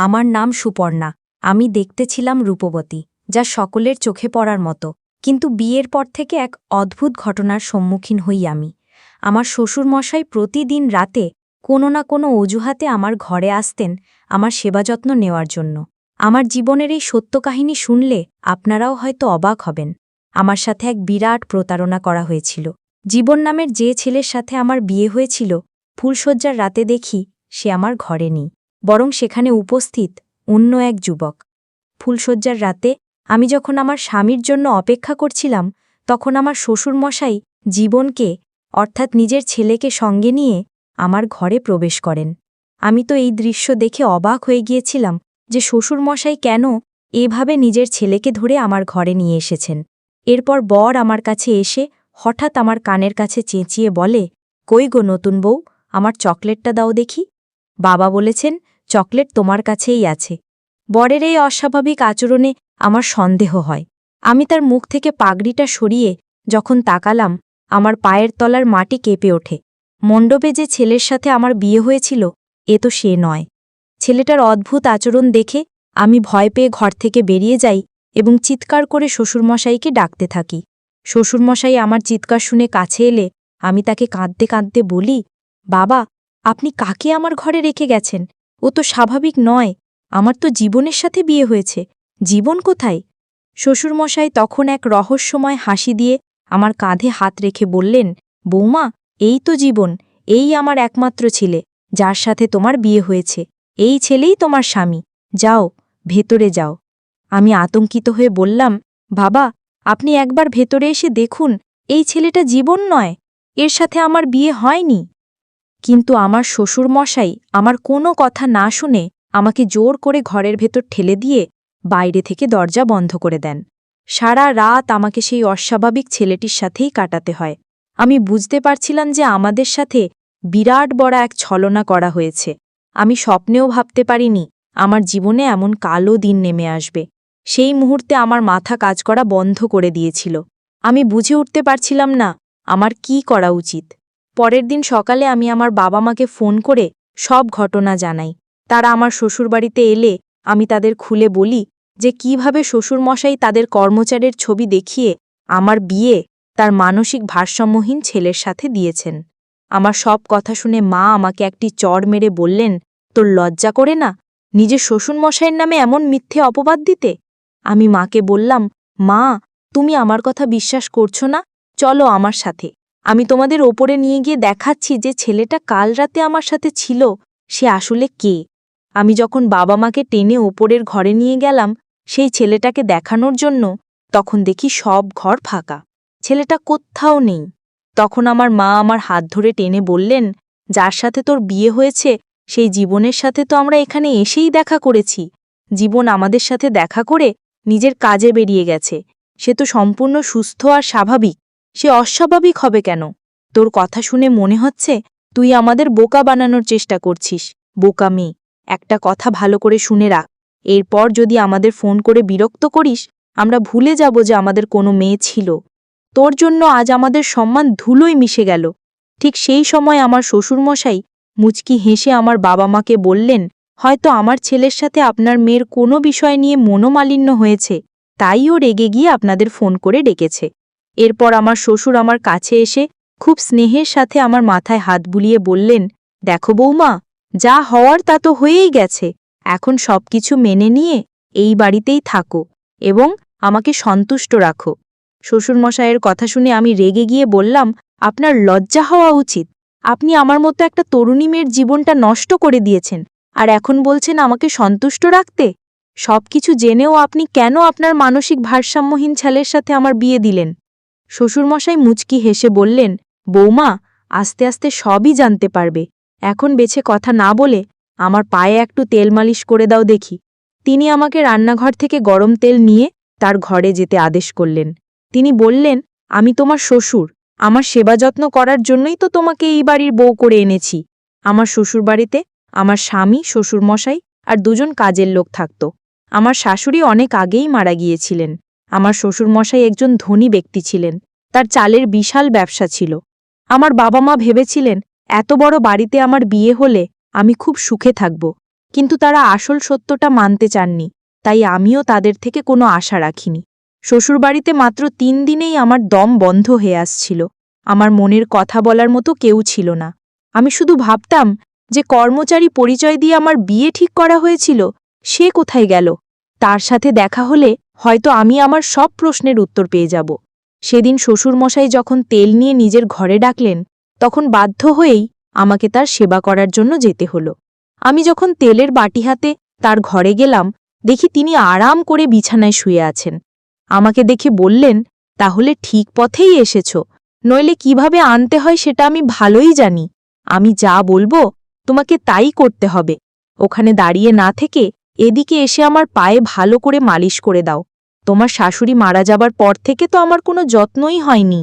আমার নাম সুপর্ণা। আমি দেখতে ছিলাম রূপবতী, যা সকলের চোখে পড়ার মতো। কিন্তু বিয়ের পর থেকে এক অদ্ভুত ঘটনার সম্মুখীন হই আমি। আমার শ্বশুরমশাই প্রতিদিন রাতে কোনো না কোনো অজুহাতে আমার ঘরে আসতেন আমার সেবাযত্ন নেওয়ার জন্য। আমার জীবনের এই সত্য কাহিনী শুনলে আপনারাও হয়তো অবাক হবেন। আমার সাথে এক বিরাট প্রতারণা করা হয়েছিল। জীবন নামের যে ছেলের সাথে আমার বিয়ে হয়েছিল, ফুলশয্যার রাতে দেখি সে আমার ঘরে নেই, বরং সেখানে উপস্থিত অন্য এক যুবক। ফুলশয্যার রাতে আমি যখন আমার স্বামীর জন্য অপেক্ষা করছিলাম, তখন আমার শ্বশুরমশাই জীবনকে অর্থাৎ নিজের ছেলেকে সঙ্গে নিয়ে আমার ঘরে প্রবেশ করেন। আমি তো এই দৃশ্য দেখে অবাক হয়ে গিয়েছিলাম যে শ্বশুরমশাই কেন এভাবে নিজের ছেলেকে ধরে আমার ঘরে নিয়ে এসেছেন। এরপর বর আমার কাছে এসে হঠাৎ আমার কানের কাছে চেঁচিয়ে বলে, কই গো নতুন বউ, আমার চকলেটটা দাও দেখি। বাবা বলেছেন চকলেট তোমার কাছেই আছে। বরের এই অস্বাভাবিক আচরণে আমার সন্দেহ হয়। আমি তার মুখ থেকে পাগড়িটা সরিয়ে যখন তাকালাম, আমার পায়ের তলার মাটি কেঁপে ওঠে। মণ্ডপে যে ছেলের সাথে আমার বিয়ে হয়েছিল, এ তো সে নয়। ছেলেটার অদ্ভুত আচরণ দেখে আমি ভয় পেয়ে ঘর থেকে বেরিয়ে যাই এবং চিৎকার করে শ্বশুরমশাইকে ডাকতে থাকি। শ্বশুরমশাই আমার চিৎকার শুনে কাছে এলে আমি তাকে কাঁদতে কাঁদতে বলি, বাবা, আপনি কাকে আমার ঘরে রেখে গেছেন? ও তো স্বাভাবিক নয়। আমার তো জীবনের সাথে বিয়ে হয়েছে। জীবন কোথায়? শ্বশুরমশাই তখন এক রহস্যময় হাসি দিয়ে আমার কাঁধে হাত রেখে বললেন, বৌমা, এই তো জীবন, এই আমার একমাত্র ছেলে, যার সাথে তোমার বিয়ে হয়েছে। এই ছেলেই তোমার স্বামী। যাও, ভেতরে যাও। আমি আতঙ্কিত হয়ে বললাম, বাবা, আপনি একবার ভেতরে এসে দেখুন, এই ছেলেটা জীবন নয়, এর সাথে আমার বিয়ে হয়নি। কিন্তু আমার শ্বশুরমশাই আমার কোনো কথা না শুনে আমাকে জোর করে ঘরের ভেতর ঠেলে দিয়ে বাইরে থেকে দরজা বন্ধ করে দেন। সারা রাত আমাকে সেই অস্বাভাবিক ছেলেটির সাথেই কাটাতে হয়। আমি বুঝতে পারছিলাম যে আমাদের সাথে বিরাট বড় এক ছলনা করা হয়েছে। আমি স্বপ্নেও ভাবতে পারিনি আমার জীবনে এমন কালো দিন নেমে আসবে। সেই মুহূর্তে আমার মাথা কাজ করা বন্ধ করে দিয়েছিল। আমি বুঝে উঠতে পারছিলাম না আমার কি করা উচিত। পরের দিন সকালে আমি আমার বাবা মাকে ফোন করে সব ঘটনা জানাই। তারা আমার শ্বশুরবাড়িতে এলে আমি তাদের খুলে বলি যে কিভাবে শ্বশুরমশাই তাদের কর্মচারীর ছবি দেখিয়ে আমার বিয়ে তার মানসিক ভারসাম্যহীন ছেলের সাথে দিয়েছেন। আমার সব কথা শুনে মা আমাকে একটি চড় মেরে বললেন, তোর লজ্জা করে না নিজের শ্বশুরমশাইয়ের নামে এমন মিথ্যে অপবাদ দিতে? আমি মাকে বললাম, মা, তুমি আমার কথা বিশ্বাস করছো না? চলো আমার সাথে, আমি তোমাদের ওপরে নিয়ে গিয়ে দেখাচ্ছি যে ছেলেটা কাল রাতে আমার সাথে ছিল সে আসলে কে। আমি যখন বাবা মাকে টেনে ওপরের ঘরে নিয়ে গেলাম সেই ছেলেটাকে দেখানোর জন্য, তখন দেখি সব ঘর ফাঁকা, ছেলেটা কোত্থাও নেই। তখন আমার মা আমার হাত ধরে টেনে বললেন, যার সাথে তোর বিয়ে হয়েছে সেই জীবনের সাথে তো আমরা এখানে এসেই দেখা করেছি। জীবন আমাদের সাথে দেখা করে নিজের কাজে বেরিয়ে গেছে। সে তো সম্পূর্ণ সুস্থ আর স্বাভাবিক, সে অস্বাভাবিক হবে কেন? তোর কথা শুনে মনে হচ্ছে তুই আমাদের বোকা বানানোর চেষ্টা করছিস। বোকা মেয়ে, একটা কথা ভালো করে শুনে রাখ, এরপর যদি আমাদের ফোন করে বিরক্ত করিস, আমরা ভুলে যাব যে আমাদের কোনো মেয়ে ছিল। তোর জন্য আজ আমাদের সম্মান ধুলোয় মিশে গেল। ঠিক সেই সময় আমার শ্বশুরমশাই মুচকি হেসে আমার বাবা মাকে বললেন, হয়তো আমার ছেলের সাথে আপনার মেয়ের কোনো বিষয় নিয়ে মনোমালিন্য হয়েছে, তাই ও রেগে গিয়ে আপনাদের ফোন করে ডেকেছে। এরপর আমার শ্বশুর আমার কাছে এসে খুব স্নেহের সাথে আমার মাথায় হাত বুলিয়ে বললেন, দেখো বৌমা, যা হওয়ার তা তো হয়েই গেছে। এখন সবকিছু মেনে নিয়ে এই বাড়িতেই থাকো এবং আমাকে সন্তুষ্ট রাখো। শ্বশুরমশাইয়ের কথা শুনে আমি রেগে গিয়ে বললাম, আপনার লজ্জা হওয়া উচিত। আপনি আমার মতো একটা তরুণী মেয়ের জীবনটা নষ্ট করে দিয়েছেন, আর এখন বলছেন আমাকে সন্তুষ্ট রাখতে। সবকিছু জেনেও আপনি কেন আপনার মানসিক ভারসাম্যহীন ছেলের সাথে আমার বিয়ে দিলেন? শ্বশুরমশাই মুচকি হেসে বললেন, বৌমা, আস্তে আস্তে সবই জানতে পারবে। এখন বেছে কথা না বলে আমার পায়ে একটু তেল মালিশ করে দাও দেখি। তিনি আমাকে রান্নাঘর থেকে গরম তেল নিয়ে তার ঘরে যেতে আদেশ করলেন। তিনি বললেন, আমি তোমার শ্বশুর, আমার সেবা যত্ন করার জন্যই তো তোমাকে এই বাড়ির বউ করে এনেছি। আমার শ্বশুরবাড়িতে আমার স্বামী, শ্বশুরমশাই আর দুজন কাজের লোক থাকত। আমার শাশুড়ি অনেক আগেই মারা গিয়েছিলেন। আমার শ্বশুরমশাই একজন ধনী ব্যক্তি ছিলেন, তার চালের বিশাল ব্যবসা ছিল। আমার বাবা মা ভেবেছিলেন এত বড় বাড়িতে আমার বিয়ে হলে আমি খুব সুখে থাকব, কিন্তু তারা আসল সত্যটা মানতে চাননি, তাই আমিও তাদের থেকে কোনো আশা রাখিনি। শ্বশুরবাড়িতে মাত্র 3 দিনেই আমার দম বন্ধ হয়ে আসছিল। আমার মনের কথা বলার মতো কেউ ছিল না। আমি শুধু ভাবতাম যে কর্মচারী পরিচয় দিয়ে আমার বিয়ে ঠিক করা হয়েছিল, সে কোথায় গেল? তার সাথে দেখা হলে হয়তো আমি আমার সব প্রশ্নের উত্তর পেয়ে যাব। সেদিন শ্বশুরমশাই যখন তেল নিয়ে নিজের ঘরে ডাকলেন, তখন বাধ্য হয়েই আমাকে তার সেবা করার জন্য যেতে হলো। আমি যখন তেলের বাটি হাতে তার ঘরে গেলাম, দেখি তিনি আরাম করে বিছানায় শুয়ে আছেন। আমাকে দেখে বললেন, তাহলে ঠিক পথেই এসেছ, নইলে কিভাবে আনতে হয় সেটা আমি ভালোই জানি। আমি যা বলবো তোমাকে তাই করতে হবে। ওখানে দাঁড়িয়ে না থেকে এদিকে এসে আমার পায়ে ভালো করে মালিশ করে দাও। তোমার শাশুড়ি মারা যাবার পর থেকে তো আমার কোনো যত্নই হয়নি।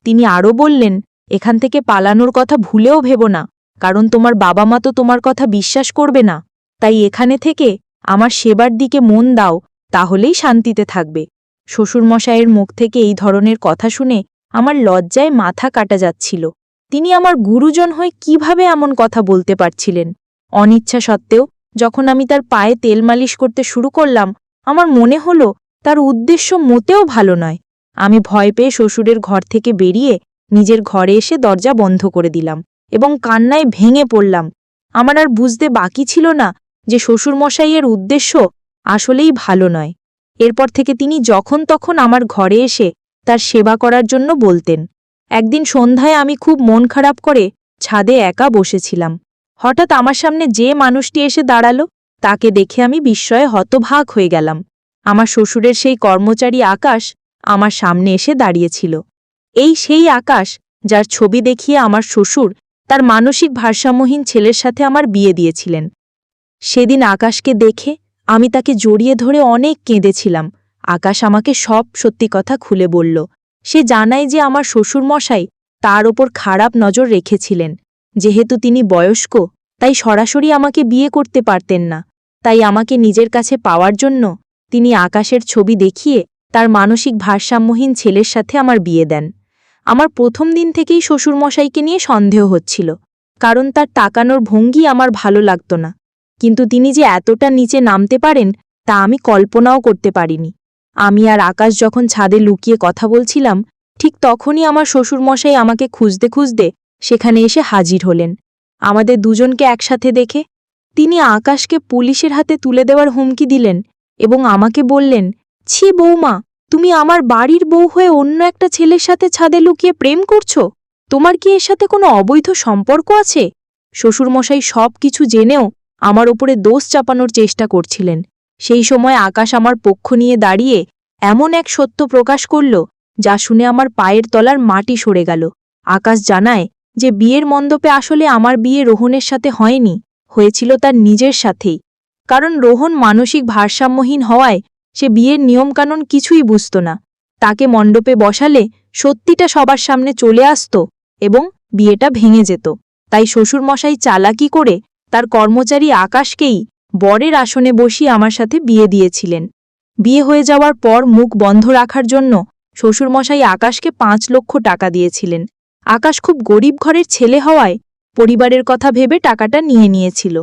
তিনি আরও বললেন, এখান থেকে পালানোর কথা ভুলেও ভেবো না, কারণ তোমার বাবা মা তো তোমার কথা বিশ্বাস করবে না। তাই এখানে থেকে আমার সেবার দিকে মন দাও, তাহলেই শান্তিতে থাকবে। শ্বশুরমশাইয়ের মুখ থেকে এই ধরনের কথা শুনে আমার লজ্জায় মাথা কাটা যাচ্ছিল। তিনি আমার গুরুজন হয়ে কিভাবে এমন কথা বলতে পারছিলেন? অনিচ্ছা সত্ত্বেও যখন আমি তার পায়ে তেল মালিশ করতে শুরু করলাম, আমার মনে হলো তার উদ্দেশ্য মোটেও ভালো নয়। আমি ভয় পেয়ে শ্বশুরের ঘর থেকে বেরিয়ে নিজের ঘরে এসে দরজা বন্ধ করে দিলাম এবং কান্নায় ভেঙে পড়লাম। আমার আর বুঝতে বাকি ছিল না যে শ্বশুরমশাইয়ের উদ্দেশ্য আসলেই ভালো নয়। এরপর থেকে তিনি যখন তখন আমার ঘরে এসে তার সেবা করার জন্য বলতেন। একদিন সন্ধ্যায় আমি খুব মন খারাপ করে ছাদে একা বসেছিলাম। হঠাৎ আমার সামনে যে মানুষটি এসে দাঁড়ালো, তাকে দেখে আমি বিস্ময়ে হতভাগ হয়ে গেলাম। আমার শ্বশুরের সেই কর্মচারী আকাশ আমার সামনে এসে দাঁড়িয়েছিল। এই সেই আকাশ যার ছবি দেখিয়ে আমার শ্বশুর তার মানসিক ভারসাম্যহীন ছেলের সাথে আমার বিয়ে দিয়েছিলেন। সেদিন আকাশকে দেখে আমি তাকে জড়িয়ে ধরে অনেক কেঁদেছিলাম। আকাশ আমাকে সব সত্যি কথা খুলে বলল। সে জানায় যে আমার শ্বশুরমশাই তার ওপর খারাপ নজর রেখেছিলেন। যেহেতু তিনি বয়স্ক, তাই সরাসরি আমাকে বিয়ে করতে পারতেন না। তাই আমাকে নিজের কাছে পাওয়ার জন্য তিনি আকাশের ছবি দেখিয়ে তার মানসিক ভারসাম্যহীন ছেলের সাথে আমার বিয়ে দেন। আমার প্রথম দিন থেকেই শ্বশুরমশাইকে নিয়ে সন্দেহ হচ্ছিল, কারণ তার তাকানোর ভঙ্গি আমার ভালো লাগত না। কিন্তু তিনি যে এতটা নিচে নামতে পারেন তা আমি কল্পনাও করতে পারিনি। আমি আর আকাশ যখন ছাদে লুকিয়ে কথা বলছিলাম, ঠিক তখনই আমার শ্বশুরমশাই আমাকে খুঁজতে খুঁজতে সেখানে এসে হাজির হলেন। আমাদের দুজনকে একসাথে দেখে তিনি আকাশকে পুলিশের হাতে তুলে দেওয়ার হুমকি দিলেন এবং আমাকে বললেন, ছি বৌমা, তুমি আমার বাড়ির বউ হয়ে অন্য একটা ছেলের সাথে ছাদে লুকিয়ে প্রেম করছো? তোমার কি এর সাথে কোনো অবৈধ সম্পর্ক আছে? শ্বশুরমশাই সব কিছু জেনেও আমার ওপরে দোষ চাপানোর চেষ্টা করছিলেন। সেই সময় আকাশ আমার পক্ষ নিয়ে দাঁড়িয়ে এমন এক সত্য প্রকাশ করল যা শুনে আমার পায়ের তলার মাটি সরে গেল। আকাশ জানায় যে বিয়ের মণ্ডপে আসলে আমার বিয়ে রোহনের সাথে হয়নি, হয়েছিল তার নিজের সাথেই। কারণ রোহন মানসিক ভারসাম্যহীন হওয়ায় সে বিয়ের নিয়মকানুন কিছুই বুঝত না। তাকে মণ্ডপে বসালে সত্যিটা সবার সামনে চলে আসত এবং বিয়েটা ভেঙে যেত। তাই শ্বশুরমশাই চালাকি করে তার কর্মচারী আকাশকেই বরের আসনে বসিয়ে আমার সাথে বিয়ে দিয়েছিলেন। বিয়ে হয়ে যাওয়ার পর মুখ বন্ধ রাখার জন্য শ্বশুরমশাই আকাশকে 5 লক্ষ টাকা দিয়েছিলেন। আকাশ খুব গরিব ঘরের ছেলে হওয়ায় পরিবারের কথা ভেবে টাকাটা নিয়েছিল।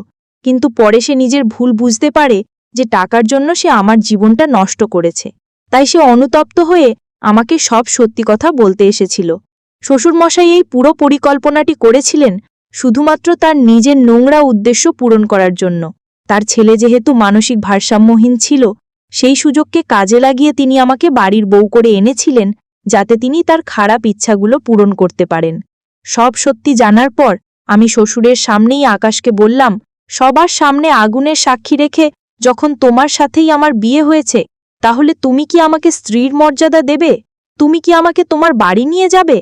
কিন্তু পরে সে নিজের ভুল বুঝতে পারে যে টাকার জন্য সে আমার জীবনটা নষ্ট করেছে। তাই সে অনুতপ্ত হয়ে আমাকে সব সত্যি কথা বলতে এসেছিল। শ্বশুরমশাই এই পুরো পরিকল্পনাটি করেছিলেন শুধুমাত্র তার নিজের নোংরা উদ্দেশ্য পূরণ করার জন্য। তার ছেলে যেহেতু মানসিক ভারসাম্যহীন ছিল, সেই সুযোগকে কাজে লাগিয়ে তিনি আমাকে বাড়ির বউ করে এনেছিলেন, যাতে তিনি তার খারাপ ইচ্ছাগুলো পূরণ করতে পারেন। সব সত্যি জানার পর আমি শ্বশুরের সামনেই আকাশকে বললাম, সবার সামনে আগুনের সাক্ষী রেখে যখন তোমার সাথেই আমার বিয়ে হয়েছে, তাহলে তুমি কি আমাকে স্ত্রীর মর্যাদা দেবে? তুমি কি আমাকে তোমার বাড়ি নিয়ে যাবে?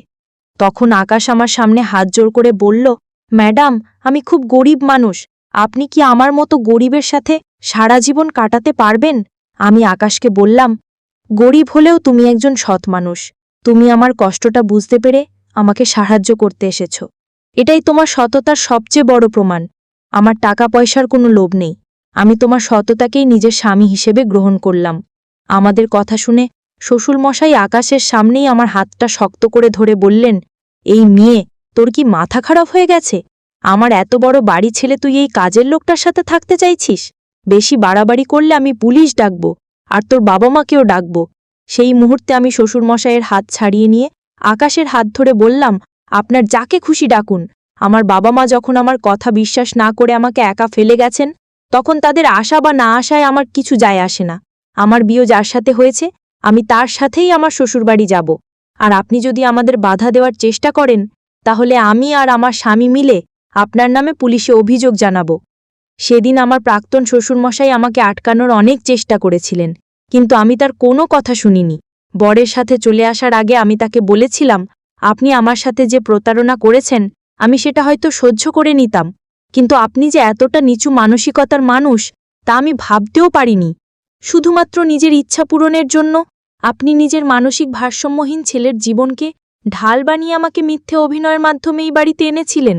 তখন আকাশ আমার সামনে হাত জোড় করে বলল, ম্যাডাম, আমি খুব গরিব মানুষ। আপনি কি আমার মতো গরিবের সাথে সারা জীবন কাটাতে পারবেন? আমি আকাশকে বললাম, গরিব হলেও তুমি একজন সৎ মানুষ। তুমি আমার কষ্টটা বুঝতে পেরে আমাকে সাহায্য করতে এসেছ। এটাই তোমার সততার সবচেয়ে বড় প্রমাণ। আমার টাকা পয়সার কোনো লোভ নেই। আমি তোমার সততাকেই নিজের স্বামী হিসেবে গ্রহণ করলাম। আমাদের কথা শুনে শ্বশুরমশাই আকাশের সামনেই আমার হাতটা শক্ত করে ধরে বললেন, এই মেয়ে, তোর কি মাথা খারাপ হয়ে গেছে? আমার এত বড় বাড়ি ছেলে তুই এই কাজের লোকটার সাথে থাকতে চাইছিস? বেশি বাড়াবাড়ি করলে আমি পুলিশ ডাকব, আর তোর বাবা মাকেও ডাকব। সেই মুহূর্তে আমি শ্বশুরমশাইয়ের হাত ছাড়িয়ে নিয়ে আকাশের হাত ধরে বললাম, আপনার যাকে খুশি ডাকুন। আমার বাবা মা যখন আমার কথা বিশ্বাস না করে আমাকে একা ফেলে গেছেন, তখন তাদের আশা বা না আশায় আমার কিছু যায় আসে না। আমার বিয়ে যার সাথে হয়েছে, আমি তার সাথেই আমার শ্বশুরবাড়ি যাব। আর আপনি যদি আমাদের বাধা দেওয়ার চেষ্টা করেন, তাহলে আমি আর আমার স্বামী মিলে আপনার নামে পুলিশে অভিযোগ জানাব। সেদিন আমার প্রাক্তন শ্বশুরমশাই আমাকে আটকানোর অনেক চেষ্টা করেছিলেন, কিন্তু আমি তার কোনো কথা শুনিনি। বরের সাথে চলে আসার আগে আমি তাকে বলেছিলাম, আপনি আমার সাথে যে প্রতারণা করেছেন আমি সেটা হয়তো সহ্য করে নিতাম, কিন্তু আপনি যে এতটা নিচু মানসিকতার মানুষ তা আমি ভাবতেও পারিনি। শুধুমাত্র নিজের ইচ্ছা পূরণের জন্য আপনি নিজের মানসিক ভারসাম্যহীন ছেলের জীবনকে ঢাল বানিয়ে আমাকে মিথ্যে অভিনয়ের মাধ্যমে এই বাড়িতে এনেছিলেন।